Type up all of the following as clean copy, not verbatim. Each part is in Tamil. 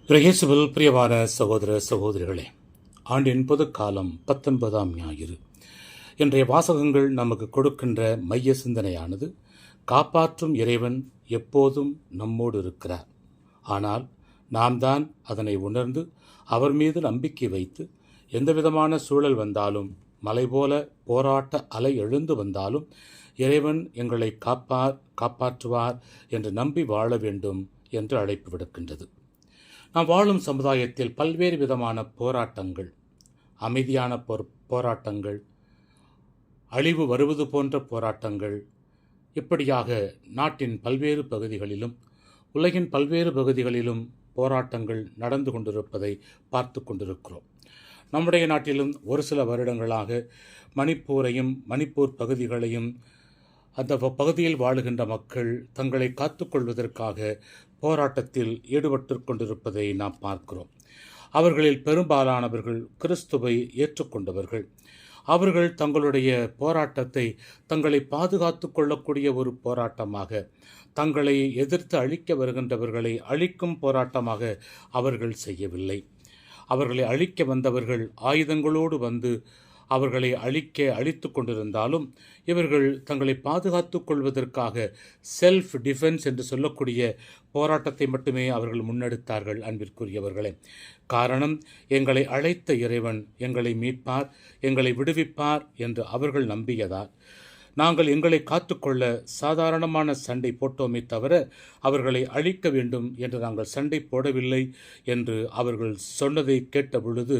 இயேசுவில் பிரியமான சகோதர சகோதரிகளே, ஆண்டின் பொதுக்காலம் 19ஆம் ஞாயிறு. இன்றைய வாசகங்கள் நமக்கு கொடுக்கின்ற மைய சிந்தனையானது, காப்பாற்றும் இறைவன் எப்போதும் நம்மோடு இருக்கிறார். ஆனால் நாம் தான் அதனை உணர்ந்து அவர் மீது நம்பிக்கை வைத்து எந்தவிதமான சூழல் வந்தாலும், மலை போல போராட்ட அலை எழுந்து வந்தாலும் இறைவன் எங்களை காப்பாற்றுவார் என்று நம்பி வாழ வேண்டும் என்று அழைப்பு விடுக்கின்றது. நாம் வாழும் சமுதாயத்தில் பல்வேறு விதமான போராட்டங்கள், அமைதியான போராட்டங்கள், அழிவு வருவது போன்ற போராட்டங்கள், இப்படியாக நாட்டின் பல்வேறு பகுதிகளிலும் உலகின் பல்வேறு பகுதிகளிலும் போராட்டங்கள் நடந்து கொண்டிருப்பதை பார்த்து கொண்டிருக்கிறோம். நம்முடைய நாட்டிலும் ஒரு சில வருடங்களாக மணிப்பூர் பகுதிகளையும் அந்த பகுதியில் வாழுகின்ற மக்கள் தங்களை காத்துக்கொள்வதற்காக போராட்டத்தில் ஈடுபட்டு கொண்டிருப்பதை நாம் பார்க்கிறோம். அவர்களில் பெரும்பாலானவர்கள் கிறிஸ்துவை ஏற்றுக்கொண்டவர்கள். அவர்கள் தங்களுடைய போராட்டத்தை தங்களை பாதுகாத்து கொள்ளக்கூடிய ஒரு போராட்டமாக, தங்களை எதிர்த்து அழிக்க வருகின்றவர்களை அழிக்கும் போராட்டமாக அவர்கள் செய்யவில்லை. அவர்களை அழிக்க வந்தவர்கள் ஆயுதங்களோடு வந்து அவர்களை அழித்து கொண்டிருந்தாலும், இவர்கள் தங்களை பாதுகாத்து கொள்வதற்காக செல்ஃப் டிஃபென்ஸ் என்று சொல்லக்கூடிய போராட்டத்தை மட்டுமே அவர்கள் முன்னெடுத்தார்கள். அன்பிற்குரியவர்களே, காரணம், எங்களை அழைத்த இறைவன் எங்களை மீட்பார், எங்களை விடுவிப்பார் என்று அவர்கள் நம்பியதால் நாங்கள் எங்களை காத்துக்கொள்ள சாதாரணமான சண்டை போட்டோமே தவிர அவர்களை அழிக்க வேண்டும் என்று நாங்கள் சண்டை போடவில்லை என்று அவர்கள் சொன்னதை கேட்ட பொழுது,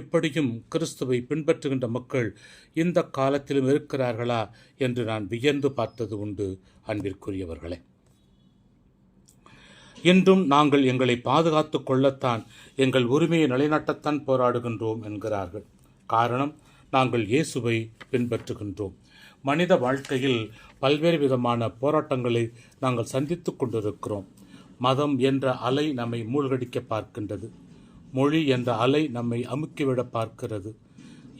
இப்படியும் கிறிஸ்துவை பின்பற்றுகின்ற மக்கள் இந்த காலத்திலும் இருக்கிறார்களா என்று நான் வியந்து பார்த்தது உண்டு. அன்பிற்குரியவர்களே, இன்றும் நாங்கள் எங்களை பாதுகாத்து கொள்ளத்தான், எங்கள் உரிமையை நிலைநாட்டத்தான் போராடுகின்றோம் என்கிறார்கள். காரணம், நாங்கள் இயேசுவை பின்பற்றுகின்றோம். மனித வாழ்க்கையில் பல்வேறு விதமான போராட்டங்களை நாங்கள் சந்தித்து கொண்டிருக்கிறோம். மதம் என்ற அலை நம்மை மூழ்கடிக்க பார்க்கின்றது. மொழி என்ற அலை நம்மை அமுக்கிவிட பார்க்கிறது.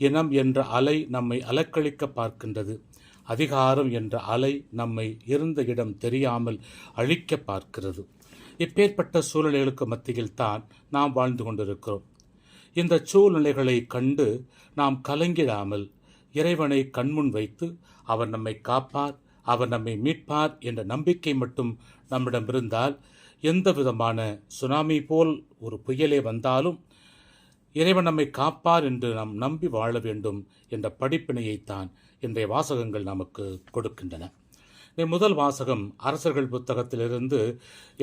இனம் என்ற அலை நம்மை அலக்களிக்க பார்க்கின்றது. அதிகாரம் என்ற அலை நம்மை இருந்த இடம் தெரியாமல் அழிக்க பார்க்கிறது. இப்பேற்பட்ட சூழ்நிலைகளுக்கு மத்தியில் தான் நாம் வாழ்ந்து கொண்டிருக்கிறோம். இந்த சூழ்நிலைகளை கண்டு நாம் கலங்கிடாமல் இறைவனை கண்முன் வைத்து அவர் நம்மை காப்பார், அவர் நம்மை மீட்பார் என்ற நம்பிக்கை மட்டும் நம்மிடம் இருந்தால், எந்த விதமான சுனாமி போல் ஒரு புயலே வந்தாலும் இறைவன் நம்மை காப்பார் என்று நாம் நம்பி வாழ வேண்டும் என்ற படிப்பினையைத்தான் இன்றைய வாசகங்கள் நமக்கு கொடுக்கின்றன. முதல் வாசகம் அரசர்கள் புத்தகத்திலிருந்து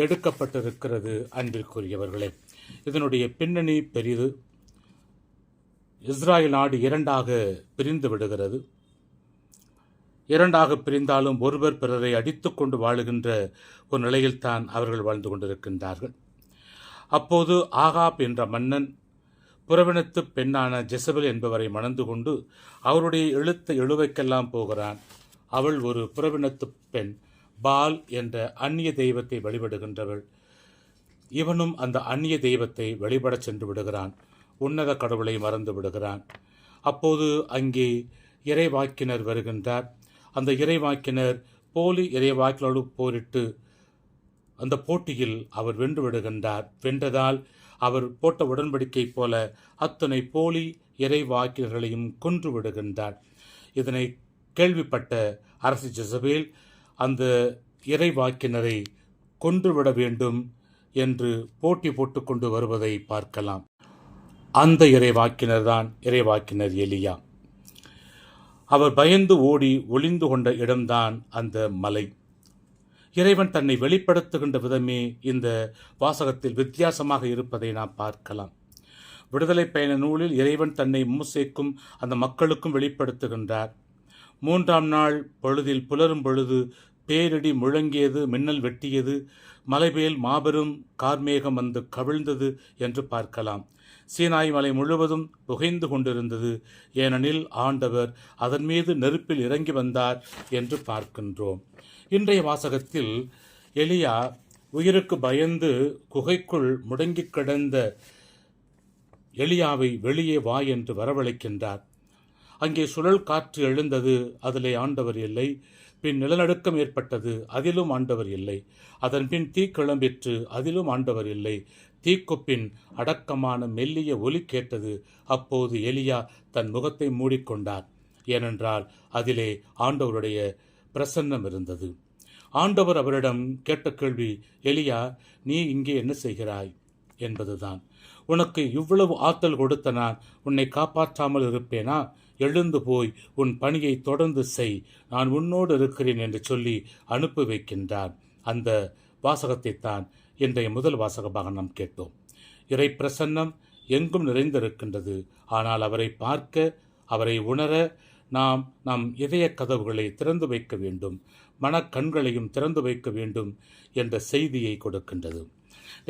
எடுக்கப்பட்டிருக்கிறது. அன்பிற்குரியவர்களே, இதனுடைய பின்னணி பெரிது. இஸ்ராயல் நாடு இரண்டாக பிரிந்து விடுகிறது. இரண்டாக பிரிந்தாலும் ஒருவர் பிறரை அடித்து கொண்டு வாழுகின்ற ஒரு நிலையில்தான் அவர்கள் வாழ்ந்து கொண்டிருக்கின்றார்கள். அப்போது ஆகாப் என்ற மன்னன் புறவினத்து பெண்ணான ஜெசபெல் என்பவரை மணந்து கொண்டு அவருடைய எழுவைக்கெல்லாம் போகிறான். அவள் ஒரு புறவினத்து பெண், பால் என்ற அந்நிய தெய்வத்தை வழிபடுகின்றவள். இவனும் அந்த அந்நிய தெய்வத்தை வழிபடச் சென்று விடுகிறான். உன்னத கடவுளை மறந்து விடுகிறான். அப்போது அங்கே இறைவாக்கினர் வருகின்றார். அந்த இறைவாக்கினர் போலி இறைவாக்கினரோடு போரிட்டு அந்த போட்டியில் அவர் வென்று விடுகின்றார். வென்றதால் அவர் போட்ட உடன்படிக்கை போல அத்தனை போலி இறைவாக்கினர்களையும் கொன்று விடுகின்றார். இதனை கேள்விப்பட்ட அரசி ஜெசபேல் அந்த இறைவாக்கினரை கொன்றுவிட வேண்டும் என்று போட்டி போட்டு கொண்டு வருவதை பார்க்கலாம். அந்த இறைவாக்கினர் தான் இறைவாக்கினர் எலியா. அவர் பயந்து ஓடி ஒளிந்து கொண்ட இடம்தான் அந்த மலை. இறைவன் தன்னை வெளிப்படுத்துகின்ற விதமே இந்த வாசகத்தில் வித்தியாசமாக இருப்பதை நாம் பார்க்கலாம். விடுதலை பயண நூலில் இறைவன் தன்னை மூசேக்கும் அந்த மக்களுக்கும் வெளிப்படுத்துகின்றார். 3ஆம் நாள் பொழுதில் புலரும் பொழுது பேரிடி முழங்கியது, மின்னல் வெட்டியது, மலைமேல் மாபெரும் கார்மேகம் வந்து கவிழ்ந்தது என்று பார்க்கலாம். சீனாய் மலை முழுவதும் புகைந்து கொண்டிருந்தது, ஏனெனில் ஆண்டவர் அதன் மீது நெருப்பில் இறங்கி வந்தார் என்று பார்க்கின்றோம். இன்றைய வாசகத்தில் எலியா உயிருக்கு பயந்து குகைக்குள் முடங்கி கிடந்த எலியாவை வெளியே வா என்று வரவழைக்கின்றார். அங்கே சுழல் காற்று எழுந்தது. அதிலே ஆண்டவர் இல்லை. பின் நிலநடுக்கம் ஏற்பட்டது, அதிலும் ஆண்டவர் இல்லை. அதன் பின் தீ கிளம்பிற்று, அதிலும் ஆண்டவர் இல்லை. தீக்குப்பின் அடக்கமான மெல்லிய ஒலி கேட்டது. அப்போது எலியா தன் முகத்தை மூடிக்கொண்டார். ஏனென்றால் அதிலே ஆண்டவருடைய பிரசன்னம் இருந்தது. ஆண்டவர் அவரிடம் கேட்ட கேள்வி, எலியா, நீ இங்கே என்ன செய்கிறாய் என்பதுதான். உனக்கு இவ்வளவு ஆற்றல் கொடுத்த நான் உன்னை காப்பாற்றாமல் இருப்பேனா? எழுந்து போய் உன் பணியை தொடர்ந்து செய், நான் உன்னோடு இருக்கிறேன் என்று சொல்லி அனுப்பி வைக்கின்றார். அந்த வாசகத்தை தான் இன்றைய முதல் வாசகமாக நாம் கேட்டோம். இறை பிரசன்னம் எங்கும் நிறைந்திருக்கின்றது. ஆனால் அவரை பார்க்க, அவரை உணர நாம் நம் இதய கதவுகளை திறந்து வைக்க வேண்டும், மனக்கண்களையும் திறந்து வைக்க வேண்டும் என்ற செய்தியை கொடுக்கின்றது.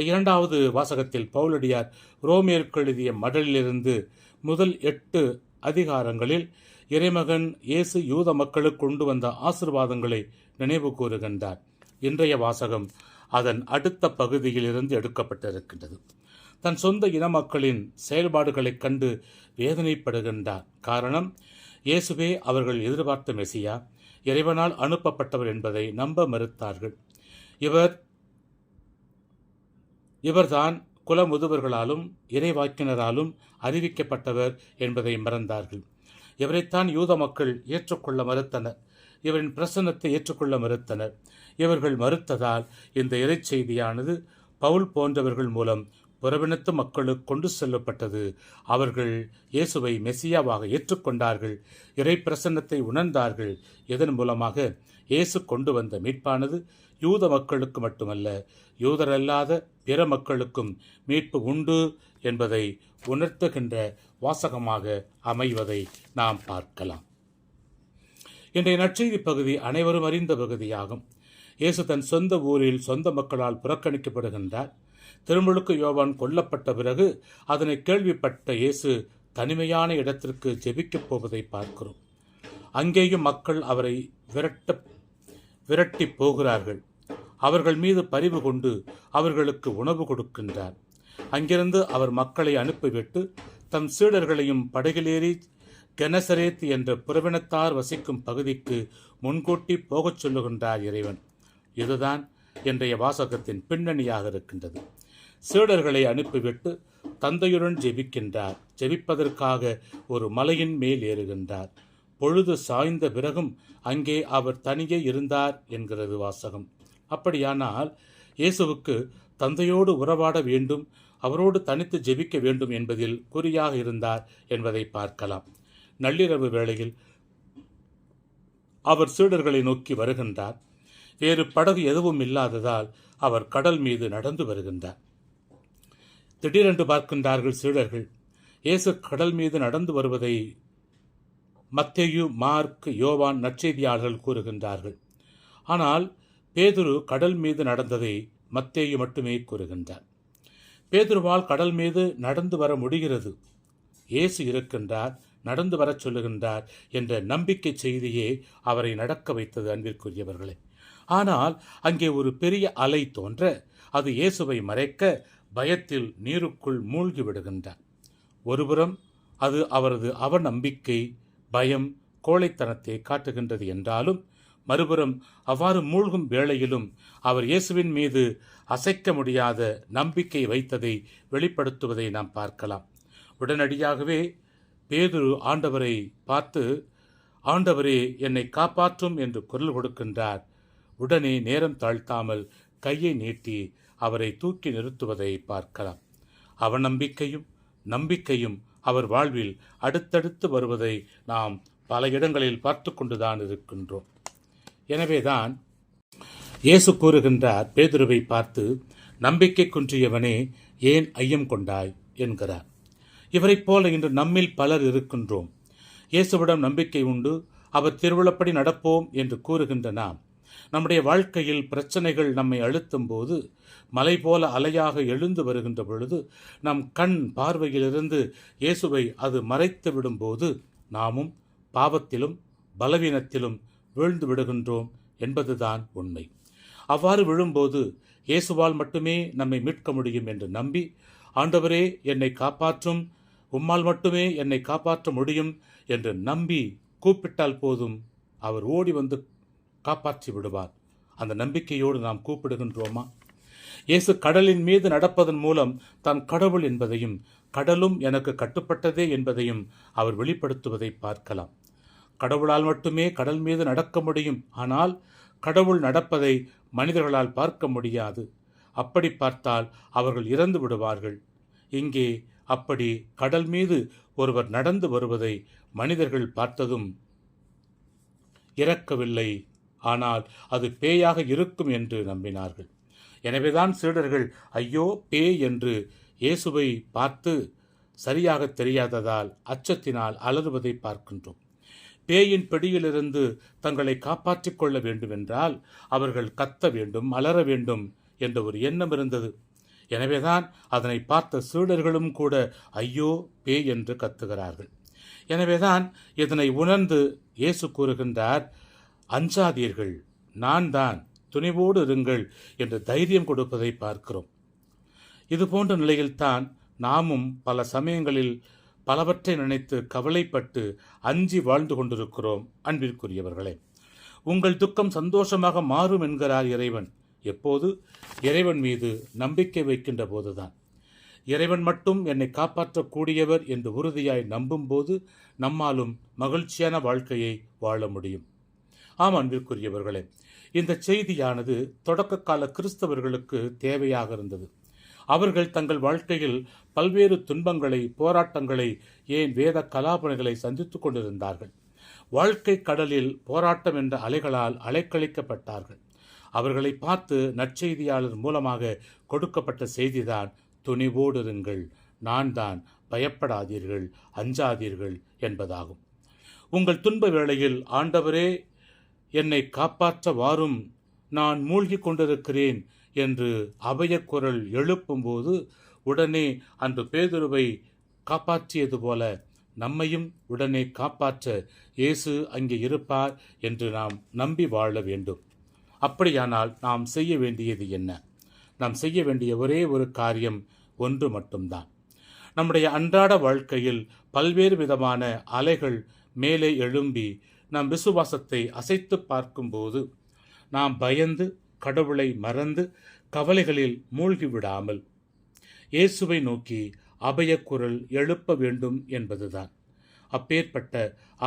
இரண்டாவது வாசகத்தில் பவுலடியார் ரோமியருக்கு எழுதிய மடலிலிருந்து முதல் 8 அதிகாரங்களில் இறைமகன் இயேசு யூத மக்களுக்கு கொண்டு வந்த ஆசீர்வாதங்களை நினைவு கூறுகின்றார். இன்றைய வாசகம் அதன் அடுத்த பகுதியிலிருந்து எடுக்கப்பட்டிருக்கின்றது. தன் சொந்த இன மக்களின் செயல்பாடுகளைக் கண்டு வேதனைப்படுகின்றார். காரணம், இயேசுவே அவர்கள் எதிர்பார்த்த மெசியா, இறைவனால் அனுப்பப்பட்டவர் என்பதை நம்ப மறுத்தார்கள். இவர்தான் குலமுதுவர்களாலும் இறைவாக்கினராலும் அறிவிக்கப்பட்டவர் என்பதை மறந்தார்கள். இவரைத்தான் யூத மக்கள் ஏற்றுக்கொள்ள மறுத்தனர். இவரின் பிரசன்னத்தை ஏற்றுக்கொள்ள மறுத்தனர். இவர்கள் மறுத்ததால் இந்த இறைச்செய்தியானது பவுல் போன்றவர்கள் மூலம் புறவினத்து மக்களுக்கு கொண்டு செல்லப்பட்டது. அவர்கள் இயேசுவை மெசியாவாக ஏற்றுக்கொண்டார்கள், இறை பிரசன்னத்தை உணர்ந்தார்கள். இதன் மூலமாக இயேசு கொண்டு வந்த மீட்பானது யூத மக்களுக்கு மட்டுமல்ல, யூதரல்லாத பிற மக்களுக்கும் மீட்பு உண்டு என்பதை உணர்த்துகின்ற வாசகமாக அமைவதை நாம் பார்க்கலாம். இன்றைய நற்செய்தி பகுதி அனைவரும் அறிந்த பகுதியாகும். இயேசு தன் சொந்த ஊரில் சொந்த மக்களால் புறக்கணிக்கப்படுகின்றார். திருமுழுக்கு யோவான் கொல்லப்பட்ட பிறகு அதனை கேள்விப்பட்ட இயேசு தனிமையான இடத்திற்கு ஜெபிக்கப் போவதை பார்க்கிறோம். அங்கேயும் மக்கள் அவரை விரட்டி போகிறார்கள். அவர்கள் மீது பரிவு கொண்டு அவர்களுக்கு உணவு கொடுக்கின்றார். அங்கிருந்து அவர் மக்களை அனுப்பிவிட்டு தம் சீடர்களையும் படகிலேறி கெனசரேத் என்ற புறவினத்தார் வசிக்கும் பகுதிக்கு முன்கூட்டி போகச் சொல்லுகின்றார் இறைவன். இதுதான் இன்றைய வாசகத்தின் பின்னணியாக இருக்கின்றது. சீடர்களை அனுப்பிவிட்டு தந்தையுடன் ஜெபிக்கின்றார். ஜெபிப்பதற்காக ஒரு மலையின் மேல் ஏறுகின்றார். பொழுது சாய்ந்த பிறகும் அங்கே அவர் தனியே இருந்தார் என்கிறது வாசகம். அப்படியானால் இயேசுவுக்கு தந்தையோடு உறவாட வேண்டும், அவரோடு தனித்து ஜெபிக்க வேண்டும் என்பதில் குறியாக இருந்தார் என்பதை பார்க்கலாம். நள்ளிரவு வேளையில் அவர் சீடர்களை நோக்கி வருகின்றார். வேறு படகு எதுவும் இல்லாததால் அவர் கடல் மீது நடந்து வருகின்றார். திடீரென்று பார்க்கின்றார்கள் சீடர்கள். இயேசு கடல் மீது நடந்து வருவதை மத்தேயு, மார்க், யோவான் நற்செய்தியாளர்கள் கூறுகின்றார்கள். ஆனால் பேதுரு கடல் மீது நடந்ததை மத்தேயு மட்டுமே கூறுகின்றார். பேதுருவால் கடல் மீது நடந்து வர முடிகிறது. இயேசு இருக்கின்றார், நடந்து வரச் சொல்லுகின்றார் என்ற நம்பிக்கை செய்தியே அவரை நடக்க வைத்தது, அன்பிற்குரியவர்களே. ஆனால் அங்கே ஒரு பெரிய அலை தோன்ற அது இயேசுவை மறைக்க பயத்தில் நீருக்குள் மூழ்கி விடுகின்றார். ஒருபுறம் அது அவரது அவநம்பிக்கை, பயம், கோழைத்தனத்தை காட்டுகின்றது என்றாலும், மறுபுறம் அவ்வாறு மூழ்கும் வேளையிலும் அவர் இயேசுவின் மீது அசைக்க முடியாத நம்பிக்கை வைத்ததை வெளிப்படுத்துவதை நாம் பார்க்கலாம். உடனடியாகவே பேதுரு ஆண்டவரை பார்த்து, ஆண்டவரே, என்னை காப்பாற்றும் என்று குரல் கொடுக்கின்றார். உடனே நேரம் தாழ்த்தாமல் கையை நீட்டி அவரை தூக்கி நிறுத்துவதை பார்க்கலாம். அவநம்பிக்கையும் நம்பிக்கையும் அவர் வாழ்வில் அடுத்தடுத்து வருவதை நாம் பல இடங்களில் பார்த்து கொண்டுதான் இருக்கின்றோம். எனவேதான் இயேசு கூறுகின்றார், பேதுருவை பார்த்து, நம்பிக்கை குன்றியவனே, ஏன் ஐயம் கொண்டாய் என்கிறார். இவரைப் போல இன்று நம்மில் பலர் இருக்கின்றோம். இயேசுவிடம் நம்பிக்கை உண்டு, அவர் திருவிழப்படி நடப்போம் என்று கூறுகின்ற நாம், நம்முடைய வாழ்க்கையில் பிரச்சனைகள் நம்மை அழுத்தும் போது, மலை போல அலையாக எழுந்து வருகின்ற பொழுது, நம் கண் பார்வையிலிருந்து இயேசுவை அது மறைத்து விடும்போது நாமும் பாவத்திலும் பலவீனத்திலும் வீழ்ந்து விடுகின்றோம் என்பதுதான் உண்மை. அவ்வாறு விழும்போது இயேசுவால் மட்டுமே நம்மை மீட்க முடியும் என்று நம்பி, ஆண்டவரே என்னை காப்பாற்றும், உம்மால் மட்டுமே என்னை காப்பாற்ற முடியும் என்று நம்பி கூப்பிட்டால் போதும், அவர் ஓடி வந்து காப்பாற்றி விடுவார். அந்த நம்பிக்கையோடு நாம் கூப்பிடுகின்றோமா? இயேசு கடலின் மீது நடப்பதன் மூலம் தான் கடவுள் என்பதையும் கடலும் எனக்கு கட்டுப்பட்டதே என்பதையும் அவர் வெளிப்படுத்துவதை பார்க்கலாம். கடவுளால் மட்டுமே கடல் மீது நடக்க முடியும். ஆனால் கடவுள் நடப்பதை மனிதர்களால் பார்க்க முடியாது. அப்படி பார்த்தால் அவர்கள் இறந்து விடுவார்கள். இங்கே அப்படி கடல் மீது ஒருவர் நடந்து வருவதை மனிதர்கள் பார்த்ததும் இறக்கவில்லை, ஆனால் அது பேயாக இருக்கும் என்று நம்பினார்கள். எனவேதான் சீடர்கள் ஐயோ பேய் என்று இயேசுவை பார்த்து சரியாக தெரியாததால் அச்சத்தினால் அலறுவதை பார்க்கின்றோம். பேயின் பிடியிலிருந்து தங்களை காப்பாற்றிக் கொள்ள வேண்டுமென்றால் அவர்கள் கத்த வேண்டும், அலற வேண்டும் என்ற ஒரு எண்ணம் இருந்தது. எனவேதான் அதனை பார்த்த சீடர்களும் கூட ஐயோ பேய் என்று கத்துகிறார்கள். எனவேதான் இதனை உணர்ந்து இயேசு கூறுகின்றார், அஞ்சாதீர்கள், நான் தான், துணிவோடு இருங்கள் என்று தைரியம் கொடுப்பதை பார்க்கிறோம். இதுபோன்ற நிலையில்தான் நாமும் பல சமயங்களில் பலவற்றை நினைத்து கவலைப்பட்டு அஞ்சி வாழ்ந்து கொண்டிருக்கிறோம். அன்பிற்குரியவர்களே, உங்கள் துக்கம் சந்தோஷமாக மாறும் என்கிறார் இறைவன். எப்போது? இறைவன் மீது நம்பிக்கை வைக்கின்ற போதுதான். இறைவன் மட்டும் என்னை காப்பாற்றக்கூடியவர் என்று உறுதியாய் நம்பும்போது நம்மாலும் மகிழ்ச்சியான வாழ்க்கையை வாழ முடியும். ஆம் அன்பிற்குரியவர்களே, இந்த செய்தியானது தொடக்க கால கிறிஸ்தவர்களுக்கு தேவையாக இருந்தது. அவர்கள் தங்கள் வாழ்க்கையில் பல்வேறு துன்பங்களை, போராட்டங்களை, ஏன் வேத கலாபனைகளை சந்தித்துக் கொண்டிருந்தார்கள். வாழ்க்கை கடலில் போராட்டம் என்ற அலைகளால் அலைக்கழிக்கப்பட்டார்கள். அவர்களை பார்த்து நற்செய்தியாளர் மூலமாக கொடுக்கப்பட்ட செய்திதான் துணிவோடு இருங்கள், நான் தான், பயப்படாதீர்கள், அஞ்சாதீர்கள் என்பதாகும். உங்கள் துன்ப வேளையில் ஆண்டவரே என்னை காப்பாற்ற வாரும், நான் மூழ்கி கொண்டிருக்கிறேன் என்று அபயக்குரல் எழுப்பும்போது உடனே அன்று பேதுருவை காப்பாற்றியது போல நம்மையும் உடனே காப்பாற்ற இயேசு அங்கே இருப்பார் என்று நாம் நம்பி வாழ வேண்டும். அப்படியானால் நாம் செய்ய வேண்டியது என்ன? நாம் செய்ய வேண்டிய ஒரே ஒரு காரியம் ஒன்று மட்டும்தான். நம்முடைய அன்றாட வாழ்க்கையில் பல்வேறு விதமான அலைகள் மேலே எழும்பி நம் விசுவாசத்தை அசைத்து பார்க்கும்போது நாம் பயந்து கடவுளை மறந்து கவலைகளில் மூழ்கிவிடாமல் இயேசுவை நோக்கி அபயக்குரல் எழுப்ப வேண்டும் என்பதுதான். அப்பேற்பட்ட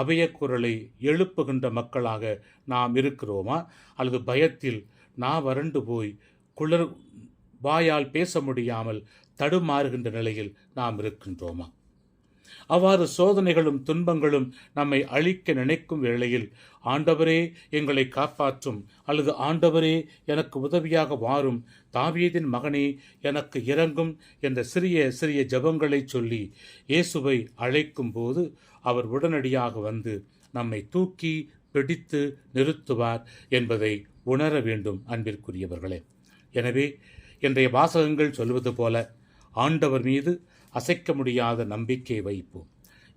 அபயக்குரலை எழுப்புகின்ற மக்களாக நாம் இருக்கிறோமா? அல்லது பயத்தில் வறண்டு போய் குளிர் வாயால் பேச முடியாமல் தடுமாறுகின்ற நிலையில் நாம் இருக்கின்றோமா? அவ்வாறு சோதனைகளும் துன்பங்களும் நம்மை அழிக்க நினைக்கும் வேளையில் ஆண்டவரே எங்களை காப்பாற்றும், அல்லது ஆண்டவரே எனக்கு உதவியாக வாரும், தாவீதின் மகனே எனக்கு இரங்கும் என்ற சிறிய சிறிய ஜெபங்களை சொல்லி இயேசுவை அழைக்கும் போது அவர் உடனடியாக வந்து நம்மை தூக்கி பிடித்து நிறுத்துவார் என்பதை உணர வேண்டும் அன்பிற்குரியவர்களே. எனவே இன்றைய வாசகங்கள் சொல்வது போல ஆண்டவர் மீது அசைக்க முடியாத நம்பிக்கை வைப்போம்.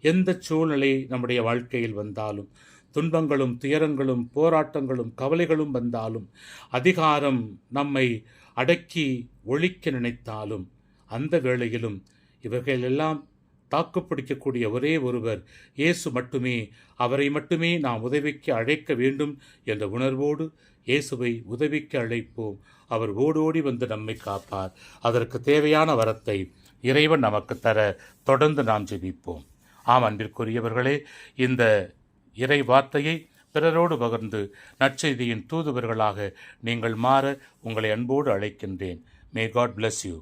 எந்த சூழ்நிலை நம்முடைய வாழ்க்கையில் வந்தாலும், துன்பங்களும் துயரங்களும் போராட்டங்களும் கவலைகளும் வந்தாலும், அதிகாரம் நம்மை அடக்கி ஒழிக்க நினைத்தாலும், அந்த வேளையிலும் இவர்களெல்லாம் தாக்குப்பிடிக்கக்கூடிய ஒரே ஒருவர் இயேசு மட்டுமே. அவரை மட்டுமே நாம் உதவிக்கு அழைக்க வேண்டும் என்ற உணர்வோடு இயேசுவை உதவிக்கு அழைப்போம். அவர் ஓடோடி வந்து நம்மை காப்பார். அதற்கு தேவையான வரத்தை இறைவன் நமக்கு தர தொடர்ந்து நாம் ஜெபிப்போம். ஆம் அன்பிற்குரியவர்களே, இந்த இறை வார்த்தையை பிறரோடு பகிர்ந்து நற்செய்தியின் தூதுவர்களாக நீங்கள் மாற உங்களை அன்போடு அழைக்கின்றேன். May God bless you.